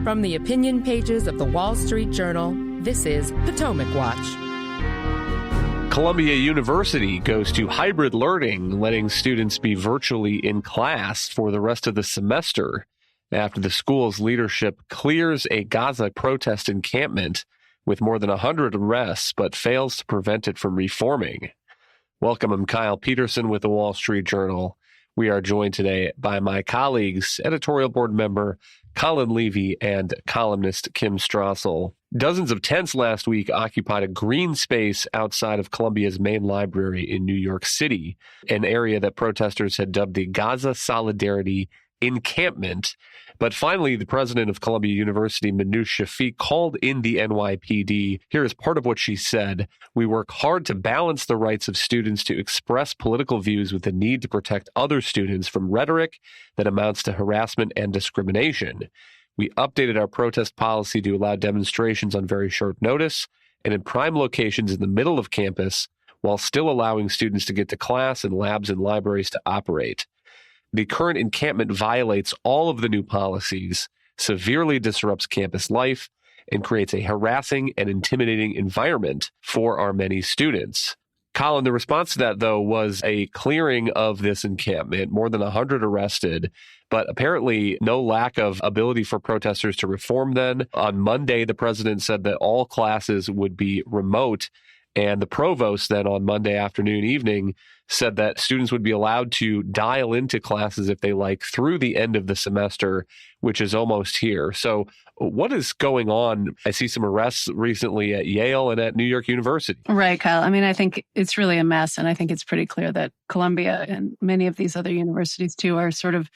From the opinion pages of the Wall Street Journal, this is Potomac Watch. Columbia University goes to hybrid learning, letting students be virtually in class for the rest of the semester after the school's leadership clears a Gaza protest encampment with more than 100 arrests, but fails to prevent it from reforming. Welcome, I'm Kyle Peterson with the Wall Street Journal. We are joined today by my colleagues, editorial board member Colin Levy and columnist Kim Strassel. Dozens of tents last week occupied a green space outside of Columbia's main library in New York City, an area that protesters had dubbed the Gaza Solidarity Encampment. But finally, the president of Columbia University, Manoush Shafiq, called in the NYPD. Here is part of what she said. "We work hard to balance the rights of students to express political views with the need to protect other students from rhetoric that amounts to harassment and discrimination. We updated our protest policy to allow demonstrations on very short notice and in prime locations in the middle of campus, while still allowing students to get to class and labs and libraries to operate. The current encampment violates all of the new policies, severely disrupts campus life, and creates a harassing and intimidating environment for our many students." Colin, the response to that, though, was a clearing of this encampment, more than 100 arrested, but apparently no lack of ability for protesters to reform then. On Monday, the president said that all classes would be remote, and the provost then on Monday afternoon, evening, said that students would be allowed to dial into classes if they like through the end of the semester, which is almost here. So what is going on? I see some arrests recently at Yale and at New York University. Right, Kyle. I mean, I think it's really a mess. And I think it's pretty clear that Columbia and many of these other universities, too, are sort of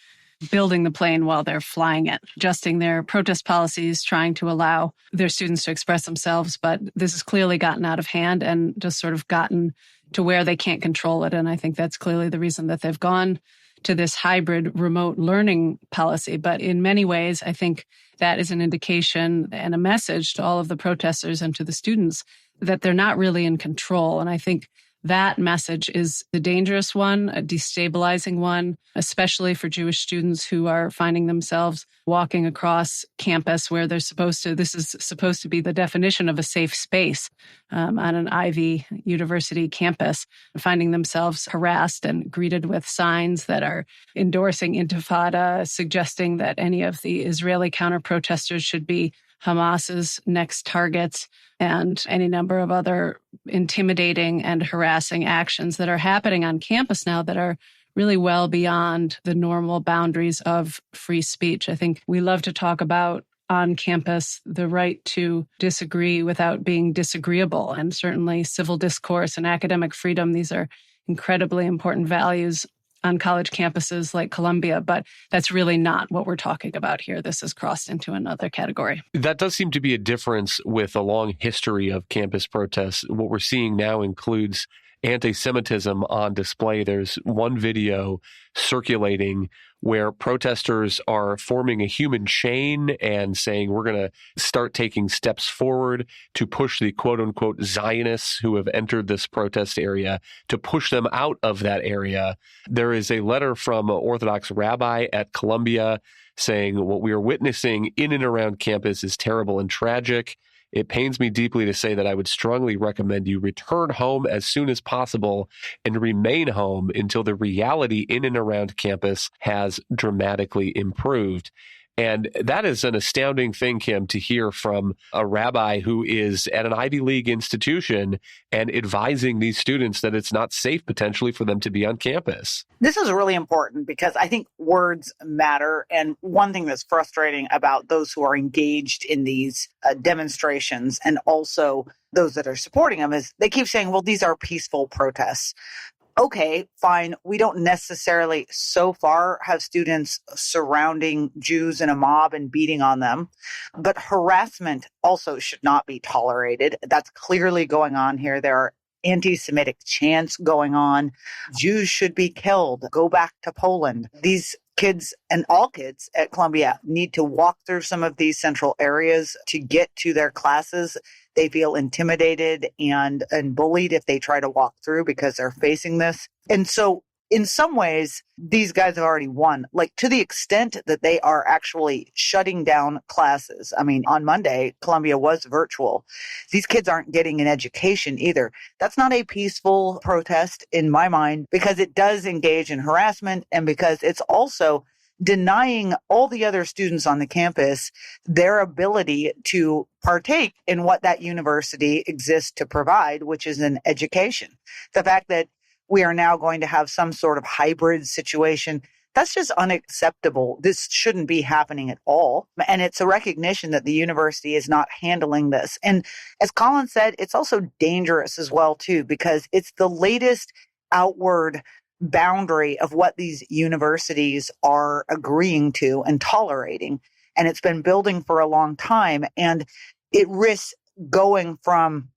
building the plane while they're flying it, adjusting their protest policies, trying to allow their students to express themselves. But this has clearly gotten out of hand and just sort of gotten to where they can't control it. And I think that's clearly the reason that they've gone to this hybrid remote learning policy. But in many ways, I think that is an indication and a message to all of the protesters and to the students that they're not really in control. And I think that message is a dangerous one, a destabilizing one, especially for Jewish students who are finding themselves walking across campus where they're this is supposed to be the definition of a safe space on an Ivy University campus, finding themselves harassed and greeted with signs that are endorsing Intifada, suggesting that any of the Israeli counter-protesters should be Hamas's next targets, and any number of other intimidating and harassing actions that are happening on campus now that are really well beyond the normal boundaries of free speech. I think we love to talk about on campus the right to disagree without being disagreeable, and certainly civil discourse and academic freedom. These are incredibly important values on college campuses like Columbia, but that's really not what we're talking about here. This has crossed into another category. That does seem to be a difference with a long history of campus protests. What we're seeing now includes anti-Semitism on display. There's one video circulating where protesters are forming a human chain and saying, we're going to start taking steps forward to push the quote-unquote Zionists who have entered this protest area, to push them out of that area. There is a letter from an Orthodox rabbi at Columbia saying, what we are witnessing in and around campus is terrible and tragic. It pains me deeply to say that I would strongly recommend you return home as soon as possible and remain home until the reality in and around campus has dramatically improved. And that is an astounding thing, Kim, to hear from a rabbi who is at an Ivy League institution and advising these students that it's not safe potentially for them to be on campus. This is really important because I think words matter. And one thing that's frustrating about those who are engaged in these demonstrations and also those that are supporting them is they keep saying, well, these are peaceful protests. Okay, fine. We don't necessarily so far have students surrounding Jews in a mob and beating on them, but harassment also should not be tolerated. That's clearly going on here. There are anti-Semitic chants going on. Jews should be killed. Go back to Poland. These kids and all kids at Columbia need to walk through some of these central areas to get to their classes. They feel intimidated and bullied if they try to walk through because they're facing this. And so in some ways, these guys have already won. Like, to the extent that they are actually shutting down classes. I mean, on Monday, Columbia was virtual. These kids aren't getting an education either. That's not a peaceful protest in my mind, because it does engage in harassment, and because it's also denying all the other students on the campus their ability to partake in what that university exists to provide, which is an education. The fact that we are now going to have some sort of hybrid situation, that's just unacceptable. This shouldn't be happening at all. And it's a recognition that the university is not handling this. And as Colin said, it's also dangerous as well, too, because it's the latest outward boundary of what these universities are agreeing to and tolerating. And it's been building for a long time. And it risks going from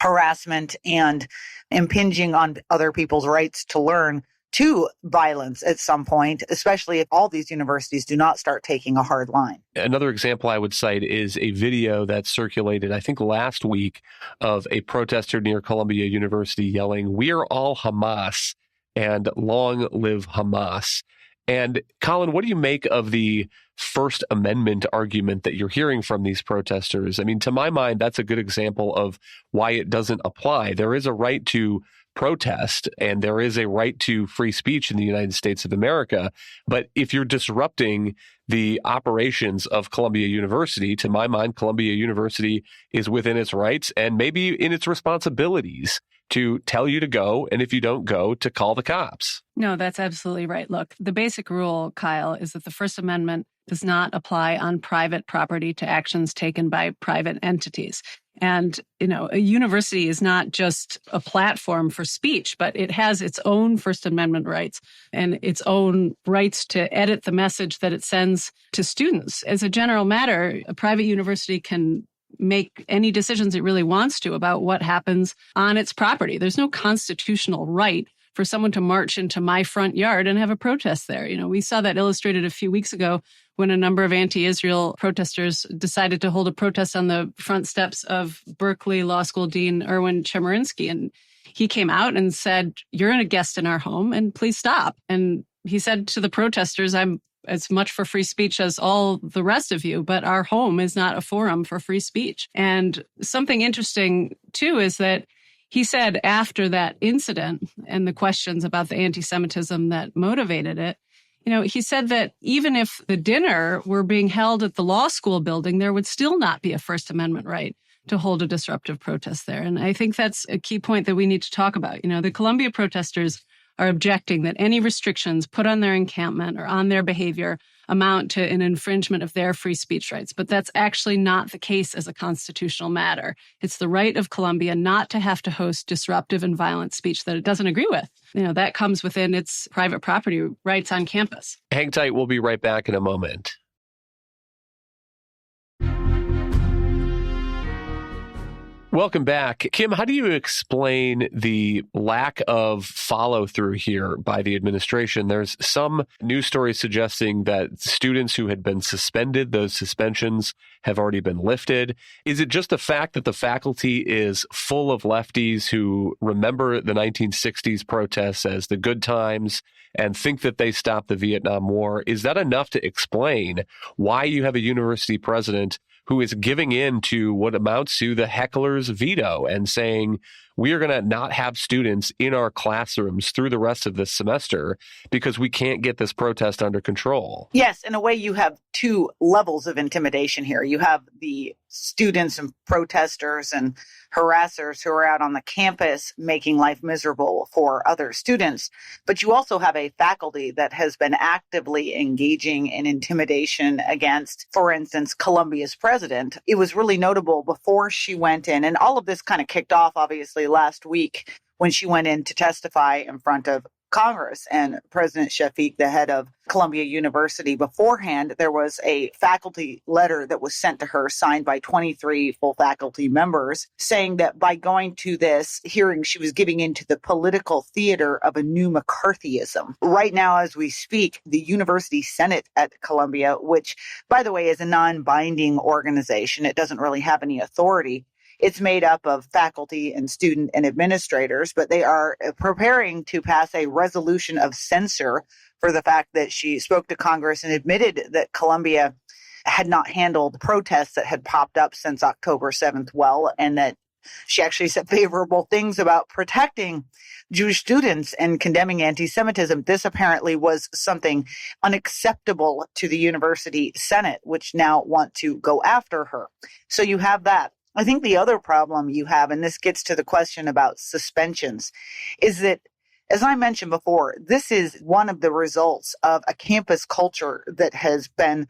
harassment and impinging on other people's rights to learn to violence at some point, especially if all these universities do not start taking a hard line. Another example I would cite is a video that circulated, I think, last week of a protester near Columbia University yelling, "We are all Hamas and long live Hamas." And Colin, what do you make of the First Amendment argument that you're hearing from these protesters? I mean, to my mind, that's a good example of why it doesn't apply. There is a right to protest and there is a right to free speech in the United States of America. But if you're disrupting the operations of Columbia University, to my mind, Columbia University is within its rights and maybe in its responsibilities to tell you to go, and if you don't go, to call the cops. No, that's absolutely right. Look, the basic rule, Kyle, is that the First Amendment does not apply on private property to actions taken by private entities. And, a university is not just a platform for speech, but it has its own First Amendment rights and its own rights to edit the message that it sends to students. As a general matter, a private university can make any decisions it really wants to about what happens on its property. There's no constitutional right for someone to march into my front yard and have a protest there. We saw that illustrated a few weeks ago when a number of anti-Israel protesters decided to hold a protest on the front steps of Berkeley Law School Dean Erwin Chemerinsky. And he came out and said, "You're a guest in our home and please stop." And he said to the protesters, "I'm as much for free speech as all the rest of you, but our home is not a forum for free speech." And something interesting, too, is that he said after that incident and the questions about the anti-Semitism that motivated it, he said that even if the dinner were being held at the law school building, there would still not be a First Amendment right to hold a disruptive protest there. And I think that's a key point that we need to talk about. The Columbia protesters are objecting that any restrictions put on their encampment or on their behavior amount to an infringement of their free speech rights. But that's actually not the case as a constitutional matter. It's the right of Columbia not to have to host disruptive and violent speech that it doesn't agree with. That comes within its private property rights on campus. Hang tight. We'll be right back in a moment. Welcome back. Kim, how do you explain the lack of follow-through here by the administration? There's some news stories suggesting that students who had been suspended, those suspensions have already been lifted. Is it just the fact that the faculty is full of lefties who remember the 1960s protests as the good times and think that they stopped the Vietnam War? Is that enough to explain why you have a university president who is giving in to what amounts to the heckler's veto and saying, we are going to not have students in our classrooms through the rest of this semester because we can't get this protest under control? Yes, in a way, you have two levels of intimidation here. You have the students and protesters and harassers who are out on the campus making life miserable for other students. But you also have a faculty that has been actively engaging in intimidation against, for instance, Columbia's president. It was really notable before she went in, and all of this kind of kicked off, obviously, last week when she went in to testify in front of Congress. And President Shafiq, the head of Columbia University, beforehand, there was a faculty letter that was sent to her signed by 23 full faculty members saying that by going to this hearing, she was giving into the political theater of a new McCarthyism. Right now, as we speak, the University Senate at Columbia, which, by the way, is a non-binding organization, it doesn't really have any authority, It's made up of faculty and student and administrators, but they are preparing to pass a resolution of censure for the fact that she spoke to Congress and admitted that Columbia had not handled protests that had popped up since October 7th well, and that she actually said favorable things about protecting Jewish students and condemning anti-Semitism. This apparently was something unacceptable to the university Senate, which now want to go after her. So you have that. I think the other problem you have, and this gets to the question about suspensions, is that, as I mentioned before, this is one of the results of a campus culture that has been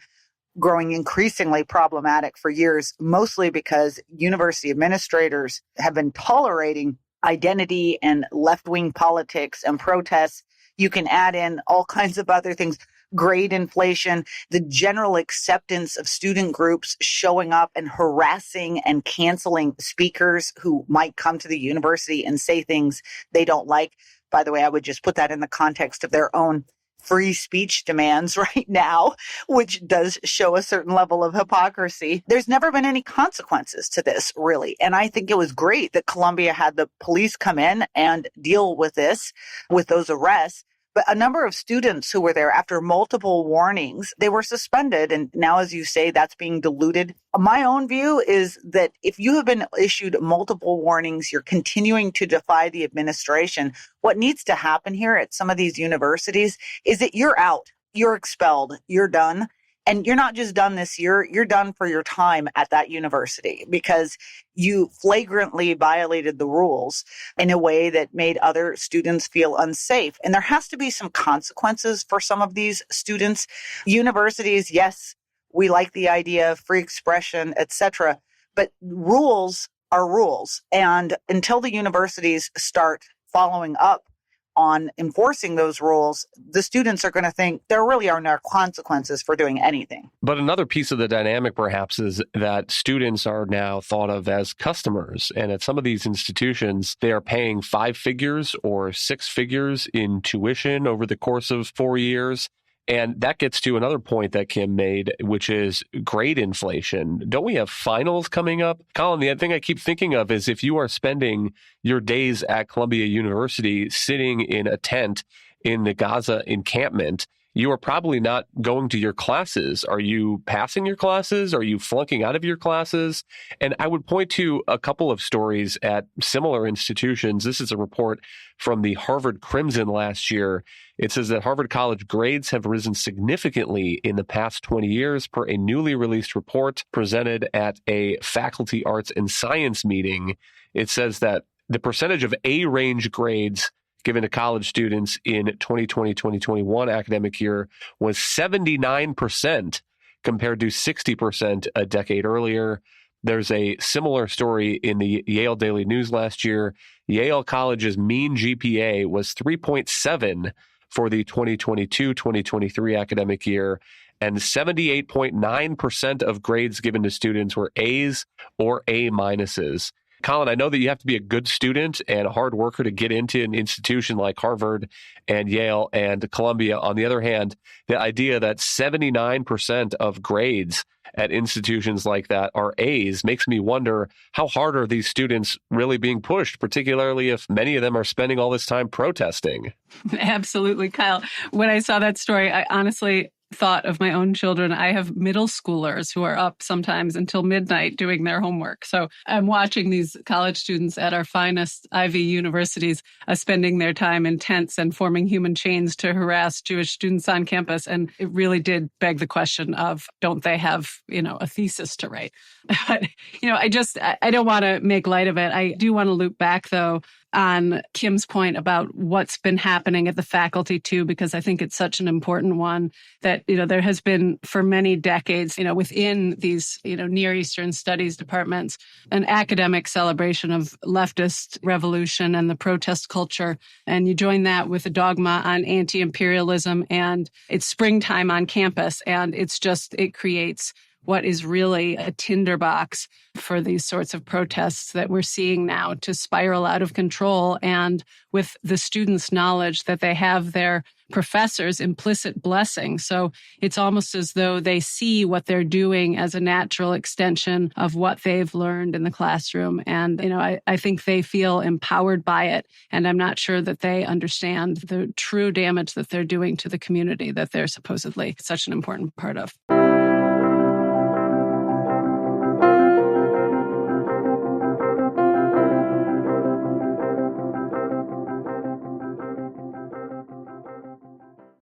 growing increasingly problematic for years, mostly because university administrators have been tolerating identity and left-wing politics and protests. You can add in all kinds of other things, grade inflation, the general acceptance of student groups showing up and harassing and canceling speakers who might come to the university and say things they don't like. By the way, I would just put that in the context of their own free speech demands right now, which does show a certain level of hypocrisy. There's never been any consequences to this, really. And I think it was great that Columbia had the police come in and deal with this, with those arrests. But a number of students who were there after multiple warnings, they were suspended. And now, as you say, that's being diluted. My own view is that if you have been issued multiple warnings, you're continuing to defy the administration. What needs to happen here at some of these universities is that you're out, you're expelled, you're done. And you're not just done this year, you're done for your time at that university because you flagrantly violated the rules in a way that made other students feel unsafe. And there has to be some consequences for some of these students. Universities, yes, we like the idea of free expression, etc., but rules are rules. And until the universities start following up on enforcing those rules, the students are going to think there really are no consequences for doing anything. But another piece of the dynamic, perhaps, is that students are now thought of as customers. And at some of these institutions, they are paying 5 figures or 6 figures in tuition over the course of 4 years. And that gets to another point that Kim made, which is grade inflation. Don't we have finals coming up? Colin, the thing I keep thinking of is if you are spending your days at Columbia University sitting in a tent in the Gaza encampment, you are probably not going to your classes. Are you passing your classes? Are you flunking out of your classes? And I would point to a couple of stories at similar institutions. This is a report from the Harvard Crimson last year. It says that Harvard College grades have risen significantly in the past 20 years per a newly released report presented at a faculty arts and science meeting. It says that the percentage of A-range grades given to college students in 2020-2021 academic year was 79% compared to 60% a decade earlier. There's a similar story in the Yale Daily News last year. Yale College's mean GPA was 3.7 for the 2022-2023 academic year, and 78.9% of grades given to students were A's or A minuses. Colin, I know that you have to be a good student and a hard worker to get into an institution like Harvard and Yale and Columbia. On the other hand, the idea that 79% of grades at institutions like that are A's makes me wonder, how hard are these students really being pushed, particularly if many of them are spending all this time protesting? Absolutely, Kyle. When I saw that story, I honestly thought of my own children. I have middle schoolers who are up sometimes until midnight doing their homework. So I'm watching these college students at our finest Ivy universities spending their time in tents and forming human chains to harass Jewish students on campus. And it really did beg the question of, don't they have, a thesis to write? But, I don't want to make light of it. I do want to loop back, though, on Kim's point about what's been happening at the faculty, too, because I think it's such an important one that, there has been for many decades, within these, Near Eastern studies departments, an academic celebration of leftist revolution and the protest culture. And you join that with a dogma on anti-imperialism, and it's springtime on campus. And it creates what is really a tinderbox for these sorts of protests that we're seeing now to spiral out of control. And with the students' knowledge that they have their professors implicit blessing. So it's almost as though they see what they're doing as a natural extension of what they've learned in the classroom. And, I think they feel empowered by it. And I'm not sure that they understand the true damage that they're doing to the community that they're supposedly such an important part of.